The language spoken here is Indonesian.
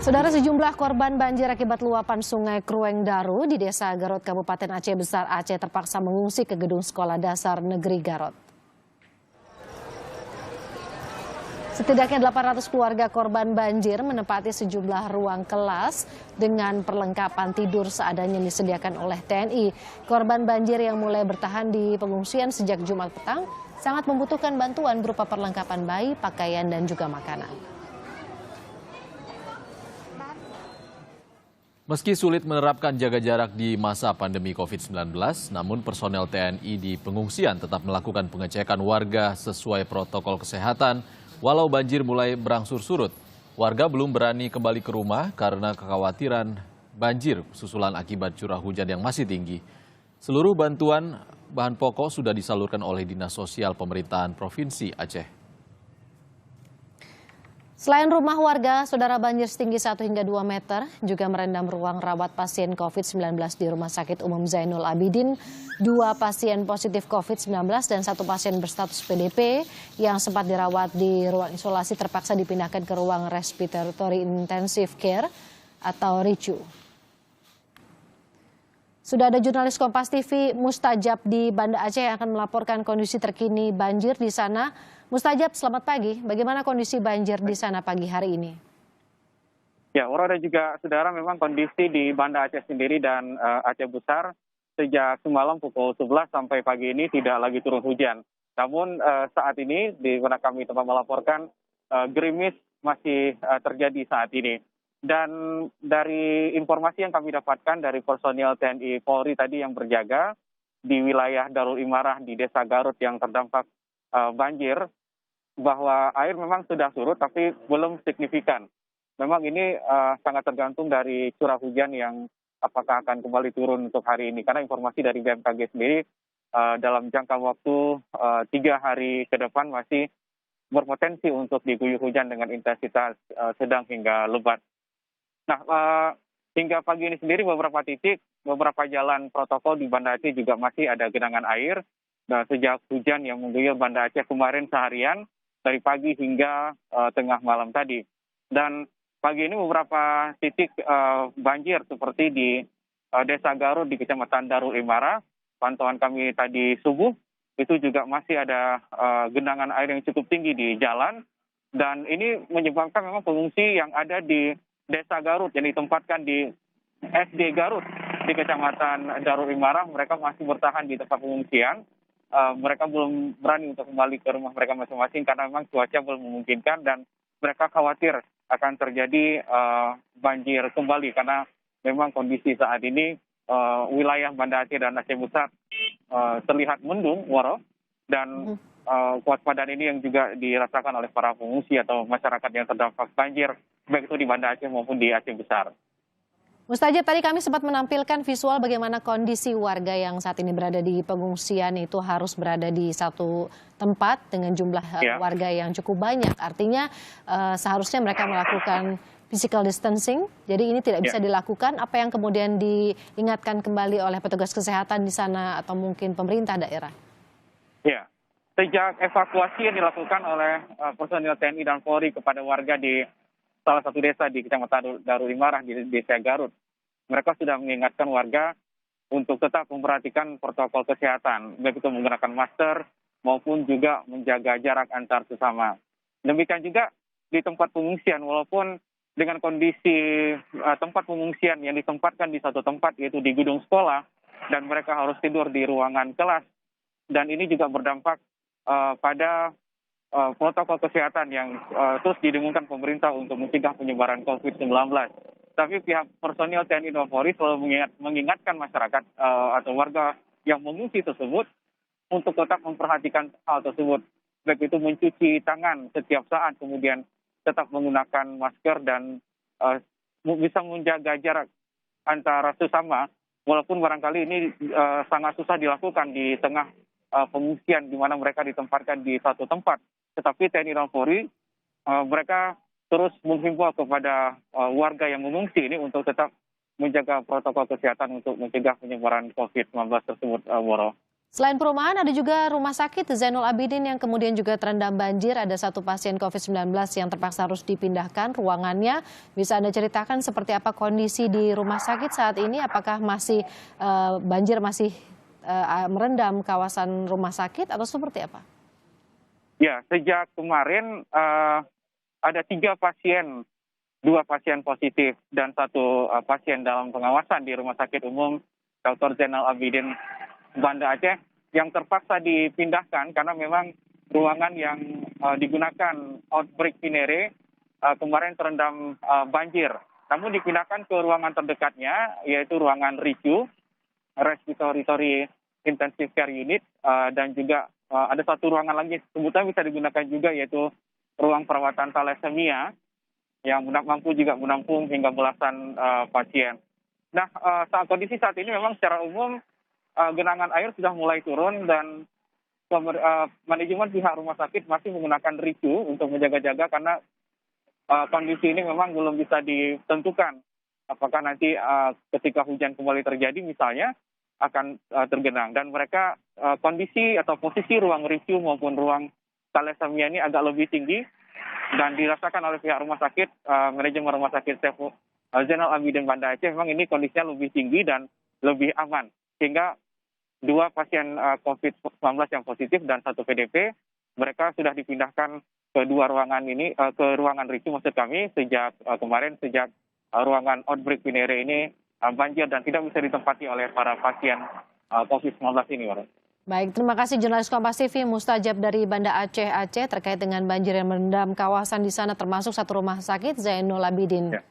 Saudara, sejumlah korban banjir akibat luapan Sungai Krueng Daru di Desa Garut, Kabupaten Aceh Besar, Aceh terpaksa mengungsi ke gedung Sekolah Dasar Negeri Garut. Setidaknya 800 keluarga korban banjir menempati sejumlah ruang kelas dengan perlengkapan tidur seadanya yang disediakan oleh TNI. Korban banjir yang mulai bertahan di pengungsian sejak Jumat petang sangat membutuhkan bantuan berupa perlengkapan bayi, pakaian, dan juga makanan. Meski sulit menerapkan jaga jarak di masa pandemi COVID-19, namun personel TNI di pengungsian tetap melakukan pengecekan warga sesuai protokol kesehatan. Walau banjir mulai berangsur surut, warga belum berani kembali ke rumah karena kekhawatiran banjir susulan akibat curah hujan yang masih tinggi. Seluruh bantuan bahan pokok sudah disalurkan oleh Dinas Sosial Pemerintahan Provinsi Aceh. Selain rumah warga, saudara, banjir setinggi 1 hingga 2 meter juga merendam ruang rawat pasien COVID-19 di Rumah Sakit Umum Zainul Abidin. 2 pasien positif COVID-19 dan 1 pasien berstatus PDP yang sempat dirawat di ruang isolasi terpaksa dipindahkan ke ruang Respiratory Intensive Care atau RICU. Sudah ada jurnalis Kompas TV Mustajab di Banda Aceh yang akan melaporkan kondisi terkini banjir di sana. Mustajab, selamat pagi. Bagaimana kondisi banjir di sana pagi hari ini? Ya, Waro dan juga saudara, memang kondisi di Banda Aceh sendiri dan Aceh Besar sejak semalam pukul 11 sampai pagi ini tidak lagi turun hujan. Namun saat ini di mana kami tempat melaporkan gerimis masih terjadi saat ini. Dan dari informasi yang kami dapatkan dari personil TNI Polri tadi yang berjaga di wilayah Darul Imarah di Desa Garut yang terdampak banjir, bahwa air memang sudah surut tapi belum signifikan. Memang ini sangat tergantung dari curah hujan yang apakah akan kembali turun untuk hari ini. Karena informasi dari BMKG sendiri dalam jangka waktu 3 hari ke depan masih berpotensi untuk diguyur hujan dengan intensitas sedang hingga lebat. Nah, hingga pagi ini sendiri beberapa titik, beberapa jalan protokol di Banda Aceh juga masih ada genangan air. Nah, sejak hujan yang mengguyur Banda Aceh kemarin seharian, dari pagi hingga tengah malam tadi. Dan pagi ini beberapa titik banjir seperti di Desa Garut di Kecamatan Darul Imara, pantauan kami tadi subuh, itu juga masih ada genangan air yang cukup tinggi di jalan. Dan ini menyebabkan memang pengungsi yang ada di Desa Garut yang ditempatkan di SD Garut di Kecamatan Darul Imara, mereka masih bertahan di tempat pengungsian. Mereka belum berani untuk kembali ke rumah mereka masing-masing karena memang cuaca belum memungkinkan dan mereka khawatir akan terjadi banjir kembali karena memang kondisi saat ini wilayah Banda Aceh dan Aceh Besar terlihat mendung, Waro, dan kewaspadaan ini yang juga dirasakan oleh para pengungsi atau masyarakat yang terdampak banjir, baik itu di Banda Aceh maupun di Aceh Besar. Mustajab, tadi kami sempat menampilkan visual bagaimana kondisi warga yang saat ini berada di pengungsian itu harus berada di satu tempat dengan jumlah warga yang cukup banyak. Artinya seharusnya mereka melakukan physical distancing, jadi ini tidak bisa dilakukan. Apa yang kemudian diingatkan kembali oleh petugas kesehatan di sana atau mungkin pemerintah daerah? Ya, sejak evakuasi yang dilakukan oleh personil TNI dan Polri kepada warga di salah satu desa di Kecamatan Darul Imarah di Desa Garut, mereka sudah mengingatkan warga untuk tetap memperhatikan protokol kesehatan, baik itu menggunakan masker maupun juga menjaga jarak antar sesama. Demikian juga di tempat pengungsian, walaupun dengan kondisi tempat pengungsian yang ditempatkan di satu tempat, yaitu di gedung sekolah, dan mereka harus tidur di ruangan kelas, dan ini juga berdampak pada protokol kesehatan yang terus didengungkan pemerintah untuk mencegah penyebaran COVID-19. Tapi pihak personil TNI dan Polri selalu mengingatkan masyarakat atau warga yang mengungsi tersebut untuk tetap memperhatikan hal tersebut. Baik itu mencuci tangan setiap saat, kemudian tetap menggunakan masker dan bisa menjaga jarak antara sesama, walaupun barangkali ini sangat susah dilakukan di tengah pengungsian di mana mereka ditempatkan di satu tempat. Tetapi TNI dan Polri mereka terus menghimbau kepada warga yang mengungsi ini untuk tetap menjaga protokol kesehatan untuk mencegah penyebaran COVID-19 tersebut, Woro. Selain perumahan, ada juga rumah sakit Zainul Abidin yang kemudian juga terendam banjir. Ada 1 pasien COVID-19 yang terpaksa harus dipindahkan ruangannya. Bisa Anda ceritakan seperti apa kondisi di rumah sakit saat ini? Apakah masih banjir masih merendam kawasan rumah sakit atau seperti apa? Ya, sejak kemarin ada 3 pasien, 2 pasien positif dan 1 pasien dalam pengawasan di Rumah Sakit Umum Dr. Zainal Abidin Banda Aceh yang terpaksa dipindahkan karena memang ruangan yang digunakan outbreak Cinere kemarin terendam banjir. Namun dipindahkan ke ruangan terdekatnya, yaitu ruangan RICU, Respiratory Intensive Care Unit, dan juga ada 1 ruangan lagi sebutan bisa digunakan juga, yaitu ruang perawatan thalassemia yang mampu juga menampung hingga belasan pasien. Nah, kondisi saat ini memang secara umum genangan air sudah mulai turun dan manajemen pihak rumah sakit masih menggunakan RICU untuk menjaga-jaga karena kondisi ini memang belum bisa ditentukan apakah nanti ketika hujan kembali terjadi misalnya akan tergenang. Dan mereka kondisi atau posisi ruang RICU maupun ruang thalassemia ini agak lebih tinggi dan dirasakan oleh pihak rumah sakit, manajemen rumah sakit Zainal Abidin Banda Aceh memang ini kondisinya lebih tinggi dan lebih aman. Sehingga 2 pasien COVID-19 yang positif dan 1 PDP, mereka sudah dipindahkan ke 2 ruangan ini, ke ruangan RICU maksud kami, sejak kemarin, sejak ruangan outbreak Cinere ini banjir dan tidak bisa ditempati oleh para pasien COVID-19 ini. Baik, terima kasih jurnalis Kompas TV Mustajab dari Banda Aceh terkait dengan banjir yang merendam kawasan di sana termasuk 1 rumah sakit Zainul Abidin. Ya.